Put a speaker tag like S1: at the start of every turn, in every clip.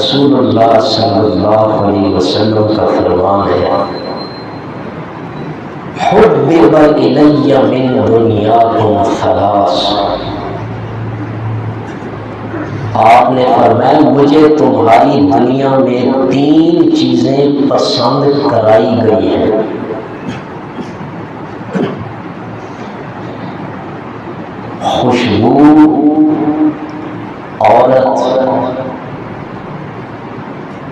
S1: رسول اللہ صلی اللہ علیہ وسلم کا فرمان ہے، حبب الی من دنیاکم ثلاث، آپ نے فرمایا مجھے تمہاری دنیا میں 3 چیزیں پسند کرائی گئی ہیں۔ خوشبو، عورت،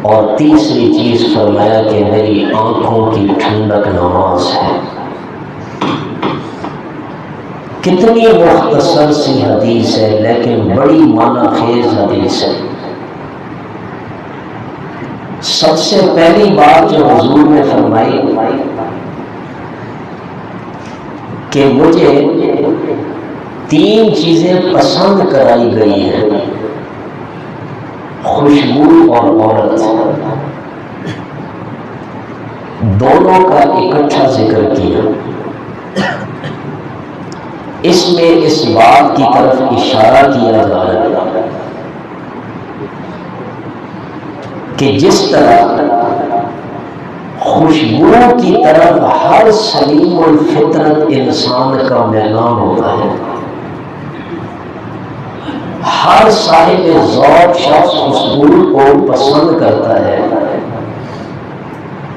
S1: اور تیسری چیز فرمایا کہ میری آنکھوں کی ٹھنڈک نماز ہے۔ کتنی مختصر سی حدیث ہے لیکن بڑی معنی خیز حدیث ہے۔ سب سے پہلی بات جو حضور نے فرمائی کہ مجھے 3 چیزیں پسند کرائی گئی ہیں، خوشبو اور عورت، دونوں کا اکٹھا ذکر کیا۔ اس میں اس بات کی طرف اشارہ کیا جا رہا ہے کہ جس طرح خوشبو کی طرف ہر سلیم الفطرت انسان کا میلان ہوتا ہے، ہر صاحب ذوق شخص خوشبو کو پسند کرتا ہے،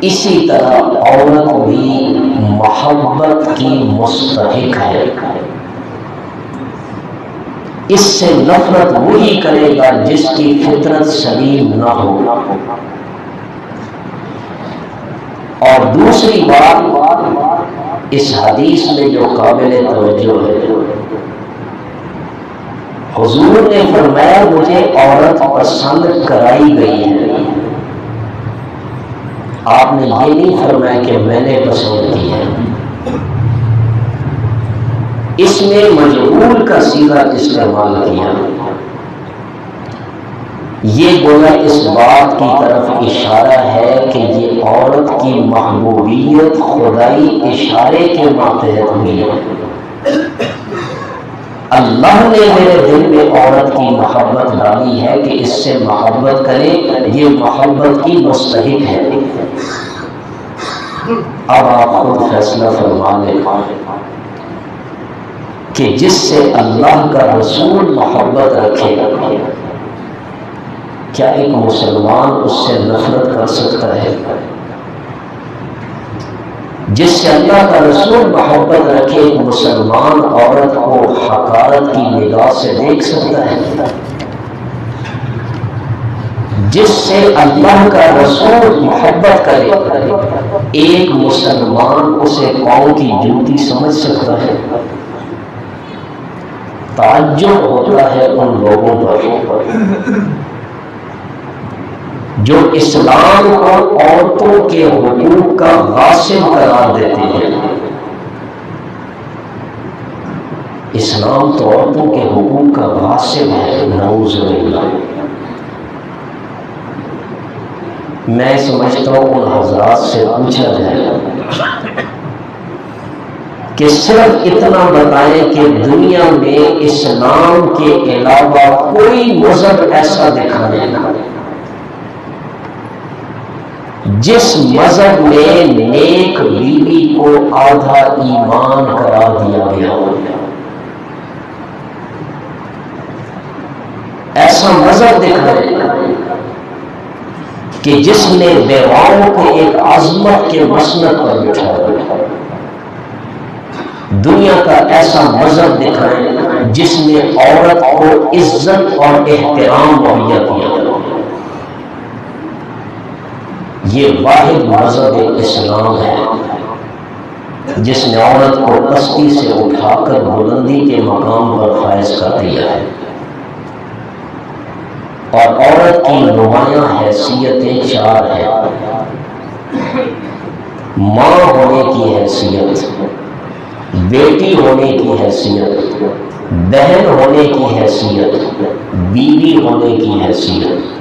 S1: اسی طرح عورت بھی محبت کی مستحق ہے۔ اس سے نفرت وہی کرے گا جس کی فطرت سلیم نہ ہو۔ اور دوسری بات اس حدیث میں جو قابل توجہ ہے، حضور نے فرمایا مجھے عورت پسند کرائی گئی ہے، آپ نے یہ نہیں فرمایا کہ میں نے پسند کی ہے۔ اس میں مجہول کا صیغہ استعمال کیا، یہ گویا اس بات کی طرف اشارہ ہے کہ یہ عورت کی محبوبیت خدائی اشارے کے ماتحت ہوئی ہے۔ اللہ نے میرے دل میں عورت کی محبت ڈالی ہے کہ اس سے محبت کرے، یہ محبت کی مستحق ہے۔ اب آپ خود فیصلہ فرما لیں کہ جس سے اللہ کا رسول محبت رکھے، کیا ایک مسلمان اس سے نفرت کر سکتا ہے؟ جس سے اللہ کا رسول محبت رکھے، ایک مسلمان عورت کو حقارت کی نگاہ سے دیکھ سکتا ہے؟ جس سے اللہ کا رسول محبت کرے، ایک مسلمان اسے پاؤں کی جوتی سمجھ سکتا ہے؟ تعجب ہوتا ہے ان لوگوں پر جو اسلام کو عورتوں کے حقوق کا غاصب قرار دیتے ہیں۔ اسلام تو عورتوں کے حقوق کا غاصب ہے، نعوذ باللہ۔ میں سمجھتا ہوں ان حضرات سے پوچھا جائے کہ صرف اتنا بتائیں کہ دنیا میں اسلام کے علاوہ کوئی مذہب ایسا دکھانے نہ جس مذہب میں نیک بیوی کو آدھا ایمان قرار دیا گیا ہو۔ ایسا مذہب دکھائے کہ جس نے بیواؤں کو ایک عظمت کے مسند پر بٹھایا۔ دنیا کا ایسا مذہب دکھائے جس نے عورت کو عزت اور احترام مہیا کیا۔ یہ واحد مذہب اسلام ہے جس نے عورت کو پستی سے اٹھا کر بلندی کے مقام پر فائز کر دیا ہے، اور عورت کی نمایاں حیثیتیں 4 ہیں۔ ماں ہونے کی حیثیت، بیٹی ہونے کی حیثیت، بہن ہونے کی حیثیت، بیوی ہونے کی حیثیت۔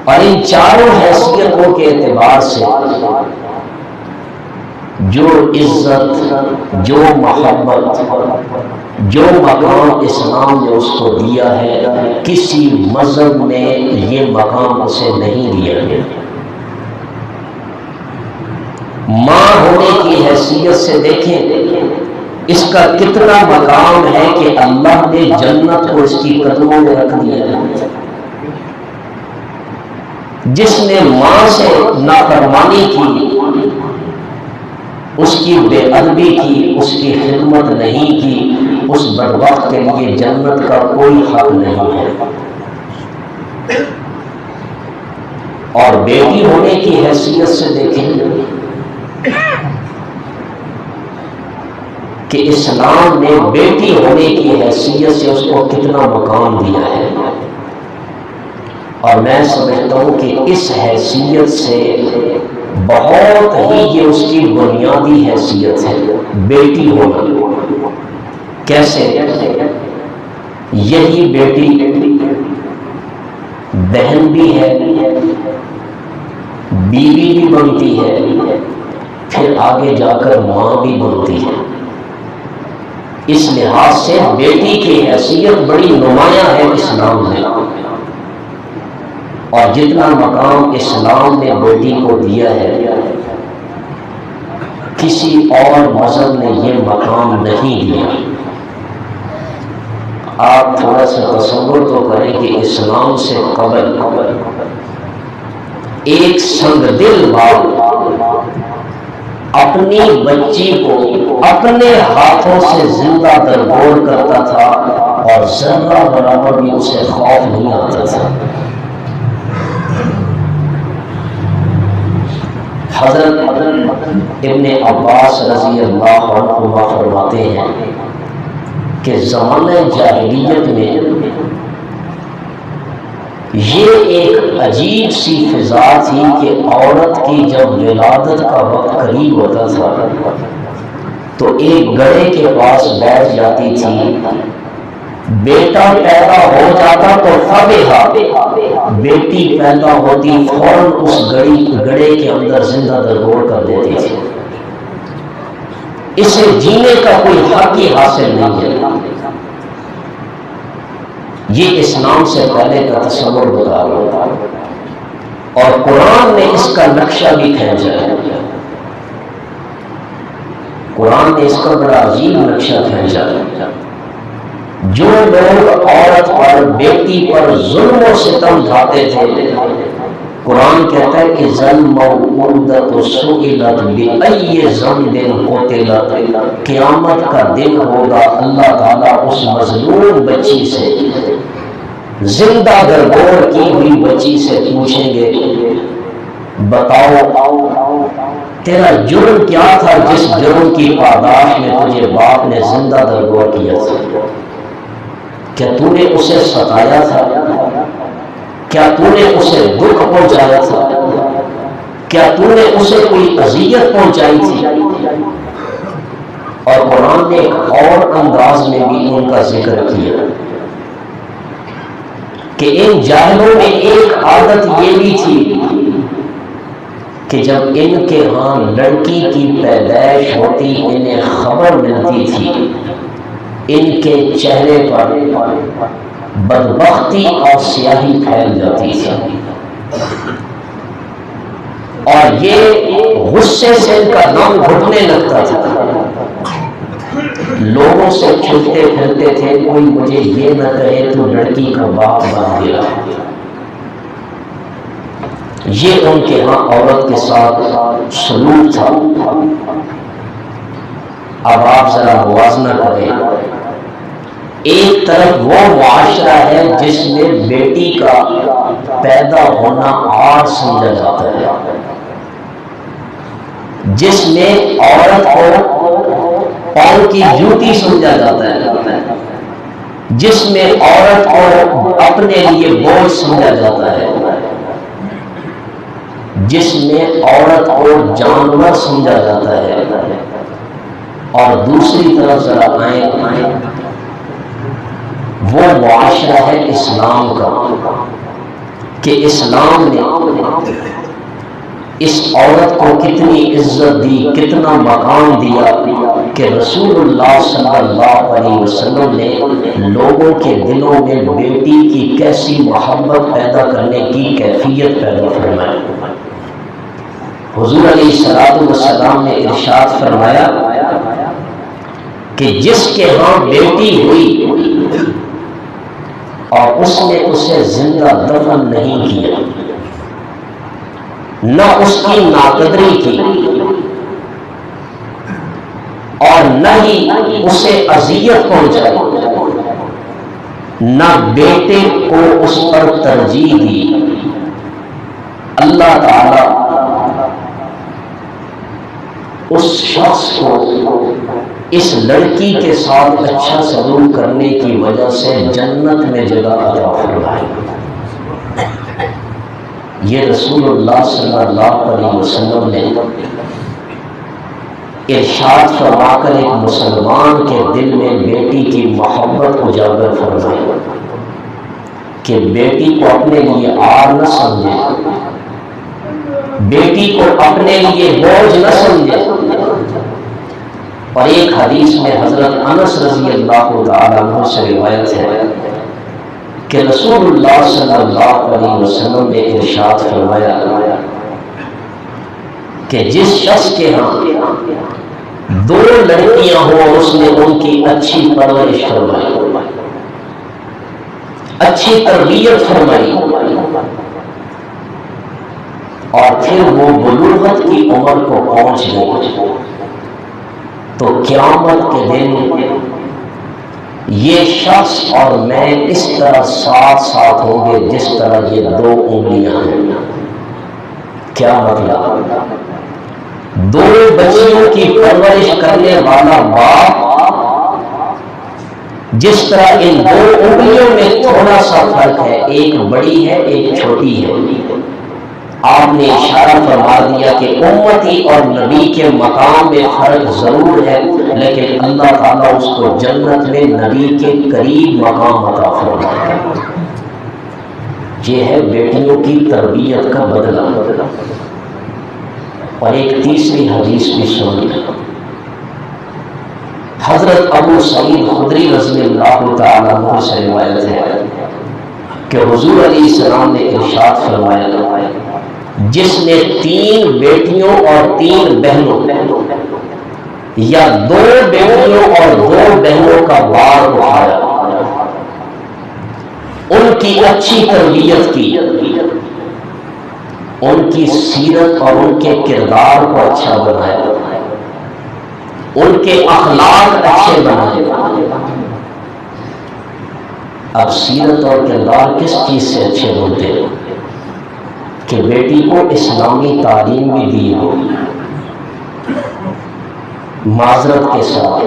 S1: اور ان 4 حیثیتوں کے اعتبار سے جو عزت، جو محبت، جو مقام اسلام نے اس کو دیا ہے کسی مذہب نے یہ مقام اسے نہیں دیا ہے۔ ماں ہونے کی حیثیت سے دیکھیں اس کا کتنا مقام ہے کہ اللہ نے جنت کو اس کی قدموں میں رکھ دیا ہے۔ جس نے ماں سے نافرمانی کی، اس کی بے ادبی کی، اس کی خدمت نہیں کی، اس بدبخت کے لیے جنت کا کوئی حق نہیں ہے۔ اور بیٹی ہونے کی حیثیت سے دیکھیں کہ اسلام نے بیٹی ہونے کی حیثیت سے اس کو کتنا مقام دیا ہے، اور میں سمجھتا ہوں کہ اس حیثیت سے بہت ہی یہ اس کی بنیادی حیثیت ہے بیٹی ہونا۔ کیسے؟ یہی بیٹی بہن بھی ہے، بیوی بھی بنتی ہے، پھر آگے جا کر ماں بھی بنتی ہے۔ اس لحاظ سے بیٹی کی حیثیت بڑی نمایاں ہے اسلام میں، اور جتنا مقام اسلام نے بیٹی کو دیا ہے کسی اور مذہب نے یہ مقام نہیں دیا۔ آپ تھوڑا سا تصور تو کریں کہ اسلام سے قبل ایک سنگ دل باپ اپنی بچی کو اپنے ہاتھوں سے زندہ درگور کرتا تھا اور ذرہ برابر بھی اسے خوف نہیں آتا تھا۔ حضرت ابن عباس رضی اللہ عنہ فرماتے ہیں کہ زمانہ جاہلیت میں یہ ایک عجیب سی فضا تھی کہ عورت کی جب ولادت کا وقت قریب ہوتا تھا تو ایک گڑھے کے پاس بیٹھ جاتی تھی، بیٹا پیدا ہو جاتا تو فبہا، بیٹی پیدا ہوتی فوراً اس گڑھے کے اندر زندہ درگور کر دیتی تھی۔ اسے جینے کا کوئی حق ہی حاصل نہیں ہے۔ یہ اسلام سے پہلے کا تصور بتا رہا ہے، اور قرآن نے اس کا نقشہ بھی کھینچا ہے۔ قرآن نے اس کا بڑا عجیب نقشہ کھینچا ہے۔ جو لوگ عورت پر، بیٹی پر ظلم و ستم ڈھاتے تھے، قرآن کہتا ہے کہ ظلم موعودۃ سئلت بأی ذنب قتلت، قیامت کا دن ہوگا اللہ تعالیٰ اس مظلوم بچی سے، زندہ درگور کی ہوئی بچی سے پوچھیں گے بتاؤ تیرا جرم کیا تھا جس جرم کی پاداش میں تجھے باپ نے زندہ درگور کیا تھا؟ کیا تو نے اسے ستایا تھا؟ کیا تو نے اسے دکھ پہنچایا تھا؟ کیا تو نے اسے کوئی اذیت پہنچائی تھی؟ اور قرآن نے ایک اور انداز میں بھی ان کا ذکر کیا کہ ان جاہلوں میں ایک عادت یہ بھی تھی کہ جب ان کے ہاں لڑکی کی پیدائش ہوتی انہیں خبر ملتی تھی، ان کے چہرے پر بدبختی اور سیاہی پھیل جاتی تھی، اور یہ غصے سے ان کا دم گھٹنے لگتا تھا۔ لوگوں سے چھپتے پھرتے تھے، کوئی مجھے یہ نہ کہے تو لڑکی کا باپ بن گیا۔ یہ ان کے ہاں عورت کے ساتھ سلوک تھا۔ اب آپ ذرا موازنہ کریں، ایک طرف وہ معاشرہ ہے جس میں بیٹی کا پیدا ہونا عار سمجھا جاتا ہے، جس میں عورت کو پاؤں کی جوتی سمجھا جاتا ہے، جس میں عورت کو اپنے لیے بوجھ سمجھا جاتا ہے، جس میں عورت کو جانور سمجھا جاتا ہے، اور دوسری طرف ذرا آئیں وہ معاشرہ ہے اسلام کا کہ اسلام نے اس عورت کو کتنی عزت دی، کتنا مقام دیا کہ رسول اللہ صلی اللہ علیہ وسلم نے لوگوں کے دلوں میں بیٹی کی کیسی محبت پیدا کرنے کی کیفیت پیدا فرمائی۔ حضور علیہ الصلوۃ والسلام نے ارشاد فرمایا کہ جس کے ہاں بیٹی ہوئی اور اس نے اسے زندہ دفن نہیں کیا، نہ اس کی ناقدری کی اور نہ ہی اسے اذیت پہنچائی، نہ بیٹے کو اس پر ترجیح دی، اللہ تعالی اس شخص کو اس لڑکی کے ساتھ اچھا سلوک کرنے کی وجہ سے جنت میں جگہ عطا فرمائے۔ یہ رسول اللہ صلی اللہ علیہ وسلم نے ارشاد فرما کر ایک مسلمان کے دل میں بیٹی کی محبت اجاگر فرمائی کہ بیٹی کو اپنے لیے آر نہ سمجھے، بیٹی کو اپنے لیے بوجھ نہ سمجھے۔ اور ایک حدیث میں حضرت انس رضی اللہ تعالیٰ عنہ سے روایت ہے کہ رسول اللہ صلی اللہ علیہ وسلم نے ارشاد فرمایا کہ جس شخص کے ہاں دو لڑکیاں ہوں اور اس نے ان کی اچھی پرورش فرمائی، اچھی تربیت فرمائی اور پھر وہ بلوغت کی عمر کو پہنچ گئی، تو قیامت کے دن یہ شخص اور میں اس طرح ساتھ ساتھ ہوں گے جس طرح یہ دو انگلیاں ہیں۔ کیا مطلب؟ دو بچیوں کی پرورش کرنے والا باپ جس طرح ان دو انگلیوں میں تھوڑا سا فرق ہے، ایک بڑی ہے ایک چھوٹی ہے، آپ نے اشارہ فرما دیا کہ امتی اور نبی کے مقام میں فرق ضرور ہے، لیکن اللہ تعالیٰ اس کو جنت میں نبی کے قریب مقام عطا فرمائے۔ یہ ہے بیٹیوں کی تربیت کا بدلہ۔ اور ایک تیسری حدیث بھی سنی، حضرت ابو سعید خدری رضی اللہ تعالیٰ عنہ سے روایت ہے کہ حضور علیہ السلام نے ارشاد فرمایا جس نے 3 بیٹیوں اور 3 بہنوں یا 2 بیٹیوں اور 2 بہنوں کا بار اٹھایا، ان کی اچھی تربیت کی، ان کی سیرت اور ان کے کردار کو اچھا بنایا، ان کے اخلاق اچھے بنائے۔ اب سیرت اور کردار کس چیز سے اچھے بنتے ہیں؟ کہ بیٹی کو اسلامی تعلیم بھی دی ہو، معذرت کے ساتھ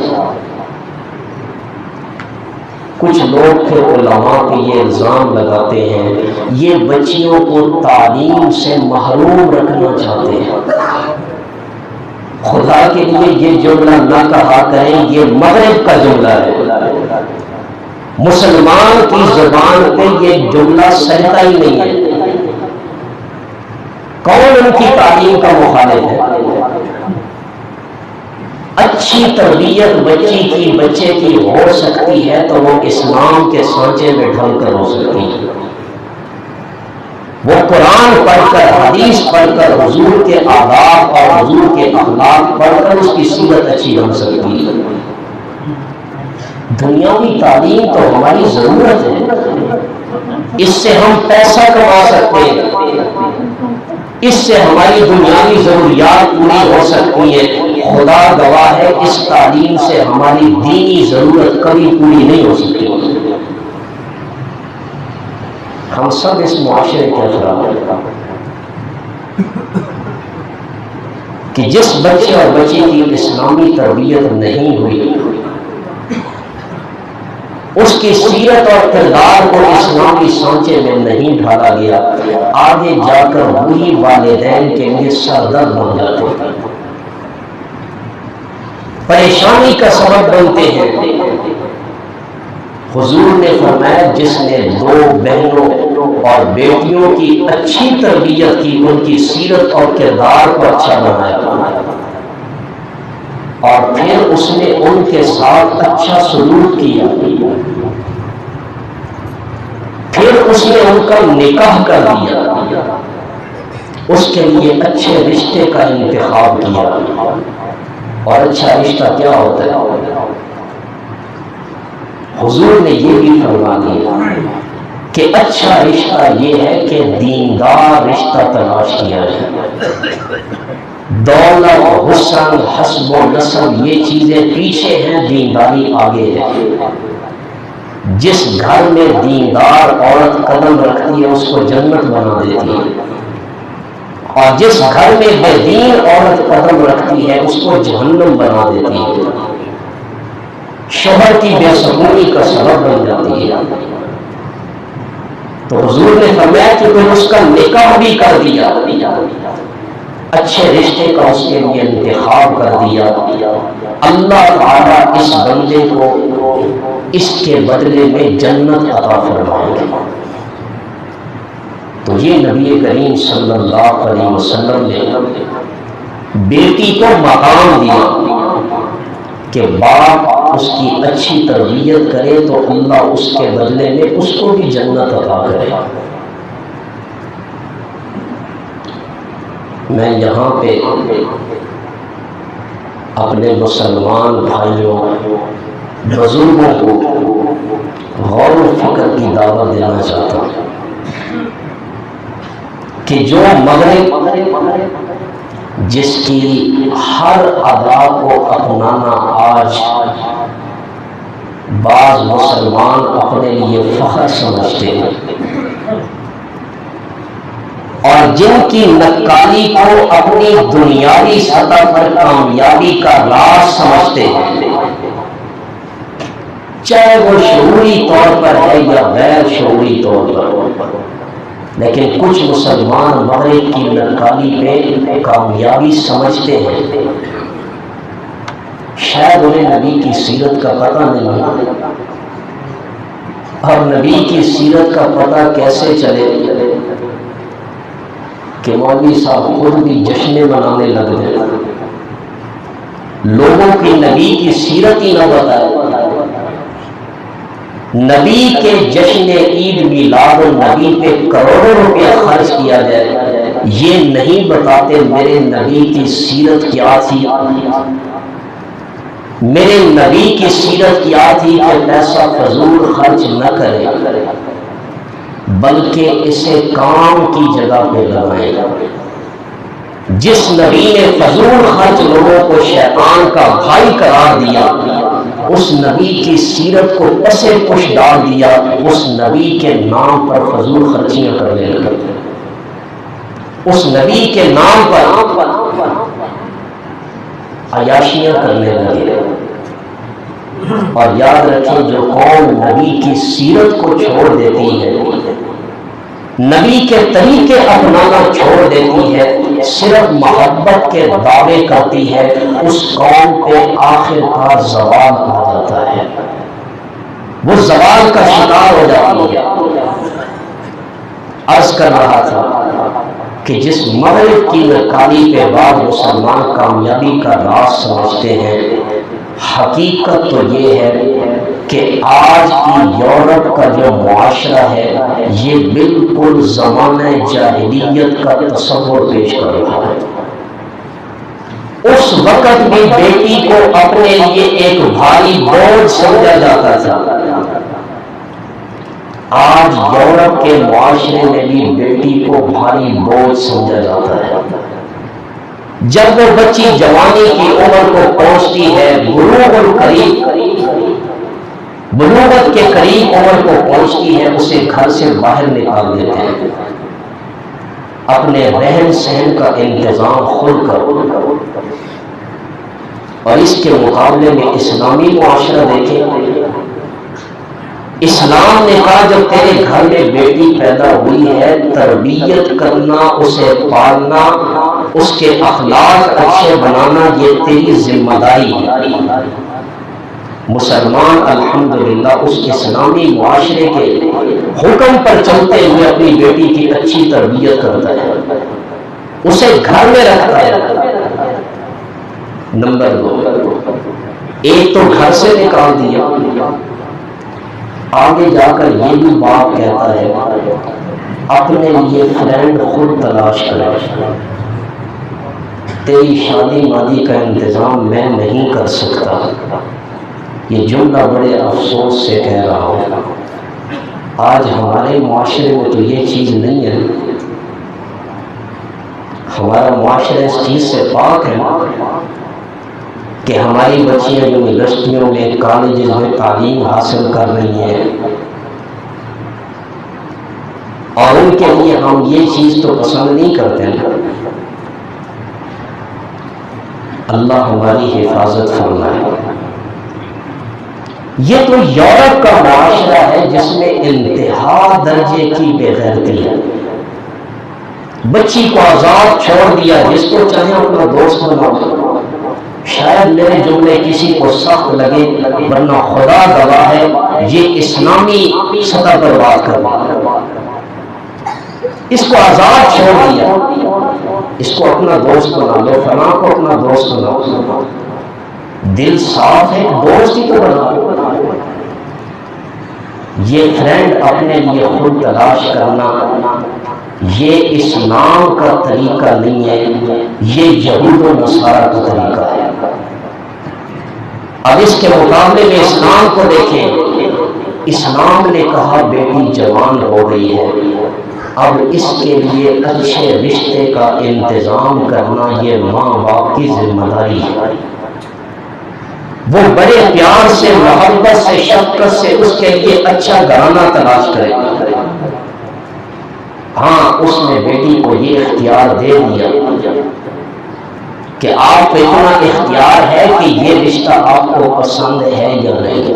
S1: کچھ لوگ پھر علماء پہ یہ الزام لگاتے ہیں یہ بچیوں کو تعلیم سے محروم رکھنا چاہتے ہیں۔ خدا کے لیے یہ جملہ نہ کہا کریں، یہ مغرب کا جملہ ہے، مسلمان کی زبان پہ یہ جملہ سجتا ہی نہیں ہے۔ کون ان کی تعلیم کا مخالف ہے؟ اچھی تربیت بچے کی ہو سکتی ہے تو وہ اسلام کے سانچے میں ڈھل کر ہو سکتی ہے، وہ قرآن پڑھ کر، حدیث پڑھ کر، حضور کے آداب اور حضور کے اخلاق پڑھ کر اس کی سیرت اچھی بن سکتی ہے۔ دنیاوی تعلیم تو ہماری ضرورت ہے، اس سے ہم پیسہ کما سکتے ہیں، اس سے ہماری دنیاوی ضروریات پوری ہو سکتی ہے۔ خدا گواہ ہے اس تعلیم سے ہماری دینی ضرورت کبھی پوری نہیں ہو سکتی۔ ہم سب اس معاشرے کے افراد ہیں کہ جس بچے اور بچی کی اسلامی تربیت نہیں ہوئی، اس کی سیرت اور کردار کو اسلامی سانچے میں نہیں ڈھالا گیا، آگے جا کر وہی والدین کے لیے سردرد بن جاتے ہیں، پریشانی کا سبب بنتے ہیں۔ حضور نے فرمایا جس نے 2 بہنوں اور بیٹیوں کی اچھی تربیت کی، ان کی سیرت اور کردار کو اچھا بنایا، اور پھر اس نے ان کے ساتھ اچھا سلوک کیا، پھر اس نے ان کا نکاح کر دیا، اس کے لیے اچھے رشتے کا انتخاب کیا۔ اور اچھا رشتہ کیا ہوتا ہے؟ حضور نے یہ بھی فرما دیا کہ اچھا رشتہ یہ ہے کہ دیندار رشتہ تلاش کیا جائے۔ دولت، حسن، حسب و نسب یہ چیزیں پیچھے ہیں، دینداری آگے ہے۔ جس گھر میں دیندار عورت قدم رکھتی ہے اس کو جنت بنا دیتی ہے، اور جس گھر میں بے دین عورت قدم رکھتی ہے اس کو جہنم بنا دیتی ہے، شوہر کی بے سکونی کا سبب بن جاتی ہے۔ تو حضور نے فرمایا کہ کوئی اس کا نکاح بھی کر دیا، اچھے رشتے کا اس کے لیے انتخاب کر دیا، اللہ تعالیٰ اس بندے کو اس کے بدلے میں جنت عطا فرمائیں گے۔ تو یہ نبی کریم صلی اللہ علیہ وسلم نے بیٹی کو مقام دیا کہ باپ اس کی اچھی تربیت کرے تو اللہ اس کے بدلے میں اس کو بھی جنت عطا کرے۔ میں یہاں پہ اپنے مسلمان بھائیوں، بزرگوں کو غور و فکر کی دعوت دینا چاہتا ہوں کہ جو مغرب جس کی ہر ادا کو اپنانا آج بعض مسلمان اپنے لیے فخر سمجھتے ہیں، اور جن کی نقالی کو اپنی دنیاوی سطح پر کامیابی کا راز سمجھتے ہیں، چاہے وہ شعوری طور پر ہے یا غیر شعوری طور پر، لیکن کچھ مسلمان مغرب کی نقالی پہ کامیابی سمجھتے ہیں، شاید انہیں نبی کی سیرت کا پتہ نہیں ہے۔ اور نبی کی سیرت کا پتہ کیسے چلے کہ مولوی صاحب خود بھی جشن منانے لگ گئے، لوگوں کی نبی کی سیرت ہی نہ بتائے، نبی کے جشن عید میلاد النبی پہ کروڑوں روپیہ خرچ کیا جائے، یہ نہیں بتاتے میرے نبی کی سیرت کیا تھی، میرے نبی کی سیرت کیا تھی کہ پیسہ فضول خرچ نہ کرے بلکہ اسے کام کی جگہ پہ لگائے۔ جس نبی نے فضول خرچ لوگوں کو شیطان کا بھائی قرار دیا، اس نبی کی سیرت کو پسے پش ڈال دیا، اس نبی کے نام پر فضول خرچیاں کرنے لگے، اس نبی کے نام پر عیاشیاں کرنے لگے۔ اور یاد رکھیں جو قوم نبی کی سیرت کو چھوڑ دیتی ہے، نبی کے طریقے اپنانا چھوڑ دیتی ہے، صرف محبت کے دعوے کرتی ہے، اس قوم پہ آخر کار زوال آ جاتا ہے، وہ زوال کا شکار ہو جاتی ہے۔ عرض کر رہا تھا کہ جس مغرب کی نقالی پہ بعض مسلمان کامیابی کا راز سمجھتے ہیں، حقیقت تو یہ ہے کہ آج کی یورپ کا جو معاشرہ ہے یہ بالکل زمانہ جاہلیت کا تصور پیش کر رہا ہے۔ اس وقت بھی بیٹی کو اپنے لیے ایک بھاری بوجھ سمجھا جاتا تھا، آج یورپ کے معاشرے میں بھی بیٹی کو بھاری بوجھ سمجھا جاتا ہے۔ جب وہ بچی جوانی کی عمر کو پہنچتی ہے، بلوغت کے قریب عمر کو پہنچتی ہے، اسے گھر سے باہر نکال دیتے ہیں، اپنے رہن سہن کا انتظام خود کرو۔ اور اس کے مقابلے میں اسلامی معاشرہ دیکھیں، اسلام نے کہا جب تیرے گھر میں بیٹی پیدا ہوئی ہے، تربیت کرنا، اسے پالنا، اس کے اخلاق اچھے بنانا یہ تیری ذمہ داری ہے۔ مسلمان الحمدللہ اس اسلامی معاشرے کے حکم پر چلتے ہوئے اپنی بیٹی کی اچھی تربیت کرتا ہے، اسے گھر میں رکھتا ہے۔ نمبر 2، ایک تو گھر سے نکال دیا، آگے جا کر یہ بھی باپ کہتا ہے اپنے لیے فرینڈ خود تلاش کرے، تیری شادی مادی کا انتظام میں نہیں کر سکتا۔ یہ جملہ بڑے افسوس سے کہہ رہا ہوں، آج ہمارے معاشرے میں تو یہ چیز نہیں ہے، ہمارا معاشرہ اس چیز سے پاک ہے کہ ہماری بچیاں یونیورسٹیوں میں کالجز میں تعلیم حاصل کر رہی ہیں، اور ان کے لیے ہم یہ چیز تو پسند نہیں کرتے ہیں۔ اللہ ہماری حفاظت فرمائے۔ یہ تو یورپ کا معاشرہ ہے جس میں انتہا درجے کی بے غیرتی ہے، بچی کو آزاد چھوڑ دیا، جس کو چاہے اپنا دوست بناؤ۔ شاید میرے جملے کسی کو سخت لگے، ورنہ خدا گواہ ہے یہ اسلامی سطح پر بات کر رہا ہے۔ اس کو آزاد چھوڑ دیا، اس کو اپنا دوست بنا لو، فلاں کو اپنا دوست بناؤ، دل صاف ہے دوست ہی تو بنا لو۔ یہ فرینڈ اپنے لیے خود تلاش کرنا یہ اسلام کا طریقہ نہیں ہے، یہ یہود و نصارہ کا طریقہ ہے۔ اب اس کے مقابلے میں اسلام کو دیکھیں، اسلام نے کہا بیٹی جوان ہو گئی ہے، اب اس کے لیے اچھے رشتے کا انتظام کرنا یہ ماں باپ کی ذمہ داری ہے۔ وہ بڑے پیار سے، محبت سے، شفقت سے اس کے لیے اچھا گھرانہ تلاش کرے۔ ہاں، اس نے بیٹی کو یہ اختیار دے دیا کہ آپ کو اتنا اختیار ہے کہ یہ رشتہ آپ کو پسند ہے یا نہیں،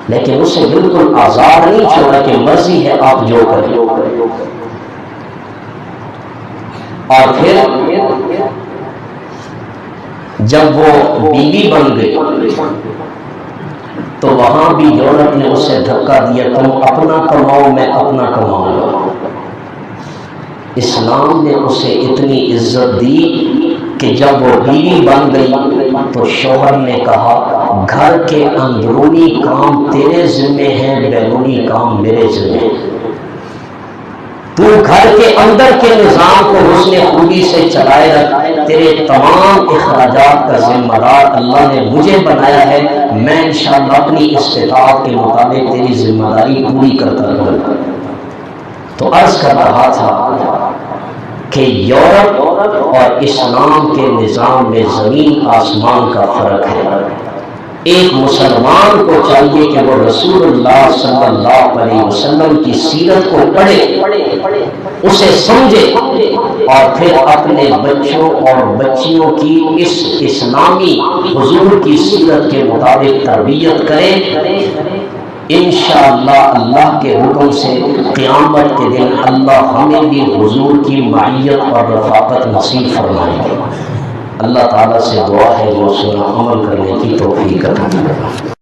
S1: لیکن اسے بالکل آزاد نہیں چھوڑا کہ مرضی ہے آپ جو کریں۔ اور پھر جب وہ بیوی بن گئی تو وہاں بھی یورپ نے اسے دھکا دیا، تم اپنا کماؤ میں اپنا کماؤں گا۔ اسلام نے اسے اتنی عزت دی کہ جب وہ بیوی بن گئی تو شوہر نے کہا گھر کے اندرونی کام تیرے ذمے ہیں، بیرونی کام میرے ذمے ہیں۔ تو گھر کے اندر کے نظام کو حسن خوبی سے چلائے رکھ، تیرے تمام اخراجات کا ذمہ دار اللہ نے مجھے بنایا ہے، میں انشاءاللہ اپنی استطاعت کے مطابق تیری ذمہ داری پوری کرتا رہوں گا۔ تو عرض کر رہا تھا کہ یورپ اور اسلام کے نظام میں زمین آسمان کا فرق ہے۔ ایک مسلمان کو چاہیے کہ وہ رسول اللہ صلی اللہ علیہ وسلم کی سیرت کو پڑھے، اسے سمجھے، اور پھر اپنے بچوں اور بچیوں کی اس اسلامی حضور کی سیرت کے مطابق تربیت کرے۔ انشاءاللہ اللہ کے حکم سے قیامت کے دن اللہ ہمیں بھی حضور کی معیت اور رفاقت نصیب فرمائے گا۔ اللہ تعالیٰ سے دعا ہے وہ سنا عمل کرنے کی توفیق عطا فرمائے۔